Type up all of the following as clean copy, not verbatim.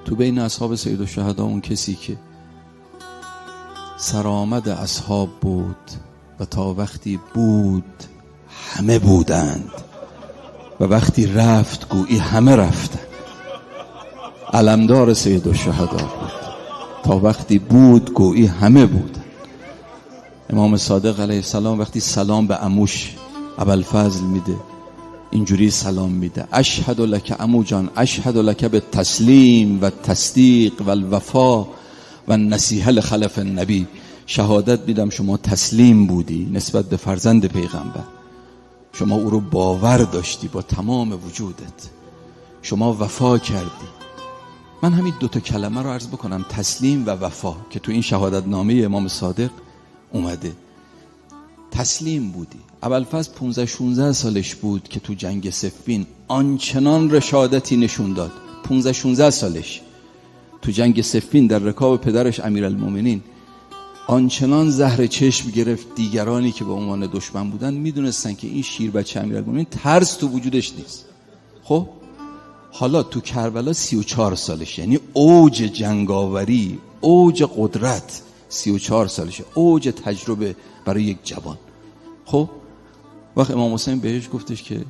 تو بین اصحاب سیدالشهدا اون کسی که سرآمد اصحاب بود و تا وقتی بود همه بودند و وقتی رفت گویی همه رفتند. علمدار سیدالشهدا بود، تا وقتی بود گویی همه بودند. امام صادق علیه السلام وقتی سلام به عموش ابوالفضل میده اینجوری سلام میده: اشهد لک عمو جان، اشهد لک به تسلیم و تصدیق و الوفا و نصیحه لخلف النبی. شهادت میدم شما تسلیم بودی نسبت به فرزند پیغمبر، شما او رو باور داشتی با تمام وجودت، شما وفا کردی. من همین دوتا کلمه رو عرض بکنم، تسلیم و وفا، که تو این شهادت نامه امام صادق اومده. تسلیم بودی. ابوالفضل 15-16 سالش بود که تو جنگ صفین آنچنان رشادتی نشون داد. 15-16 سالش تو جنگ صفین در رکاب پدرش امیرالمومنین آنچنان زهر چشم گرفت. دیگرانی که به عنوان دشمن بودن میدونستن که این شیر بچه امیرالمومنین ترس تو وجودش نیست. خب حالا تو کربلا 34 سالش، یعنی اوج جنگاوری، اوج قدرت. 34 سالشه، اوج تجربه برای یک جوان. خب وقت امام حسین بهش گفتش که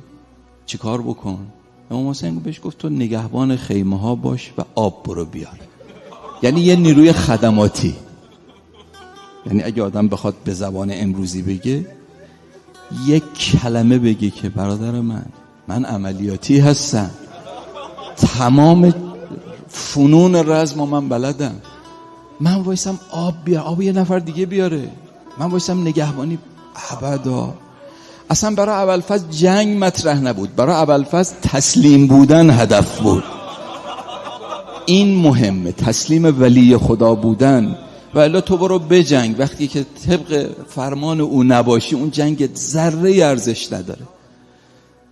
چی کار بکن، امام حسین بهش گفت تو نگهبان خیمه ها باش و آب برو بیار. یعنی یه نیروی خدماتی. یعنی اگه آدم بخواد به زبان امروزی بگه، یک کلمه بگه که برادر من عملیاتی هستم، تمام فنون رزم من بلدم، من وایسم آب بیار، آب یه نفر دیگه بیاره، من وایسم نگهبانی. ابدا. اصلا برای ابوالفضل جنگ مطرح نبود، برای ابوالفضل تسلیم بودن هدف بود. این مهمه، تسلیم ولی خدا بودن. و الا تو برو بجنگ، وقتی که طبق فرمان او نباشی اون جنگ ذره ارزش نداره.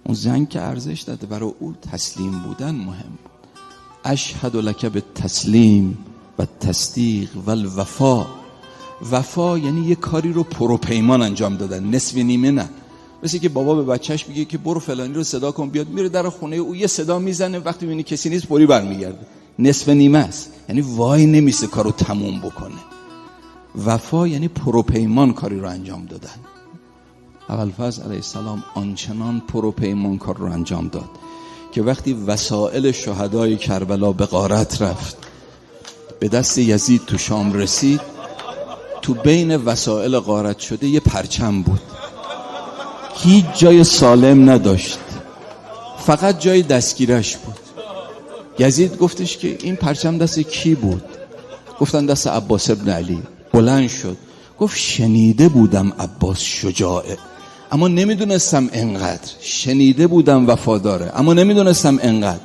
اون جنگ که ارزش نداره، برای او تسلیم بودن مهم بود. اشهد لک به تسلیم و تصدیق و الوفا. وفا یعنی یه کاری رو پروپیمان انجام دادن، نصف نیمه نه. مثل که بابا به بچهش میگه که برو فلانی رو صدا کن بیاد، میره در خونه او یه صدا میزنه، وقتی میبینی کسی نیست پری برمیگرده. نصف نیمه است، یعنی وای نمیسه کارو تموم بکنه. وفا یعنی پروپیمان کاری رو انجام دادن. ابوالفضل علیه السلام آنچنان پروپیمان کار رو انجام داد که وقتی وسائل شهدای کربلا به غارت رفت، به دست یزید تو شام رسید، تو بین وسائل غارت شده یه پرچم بود، هیچ جای سالم نداشت، فقط جای دستگیرش بود. یزید گفتش که این پرچم دست کی بود؟ گفتن دست عباس ابن علی. بلند شد گفت شنیده بودم عباس شجاعه اما نمیدونستم انقدر، شنیده بودم وفاداره اما نمیدونستم انقدر.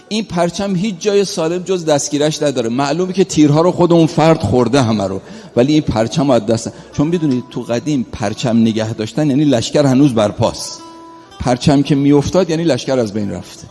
این پرچم هیچ جای سالم جز دستگیرش نداره، معلومه که تیرها رو خود اون فرد خورده همه رو، ولی این پرچم از دست. چون میدونید تو قدیم پرچم نگه داشتن یعنی لشکر هنوز برپاست، پرچم که میافتاد یعنی لشکر از بین رفته.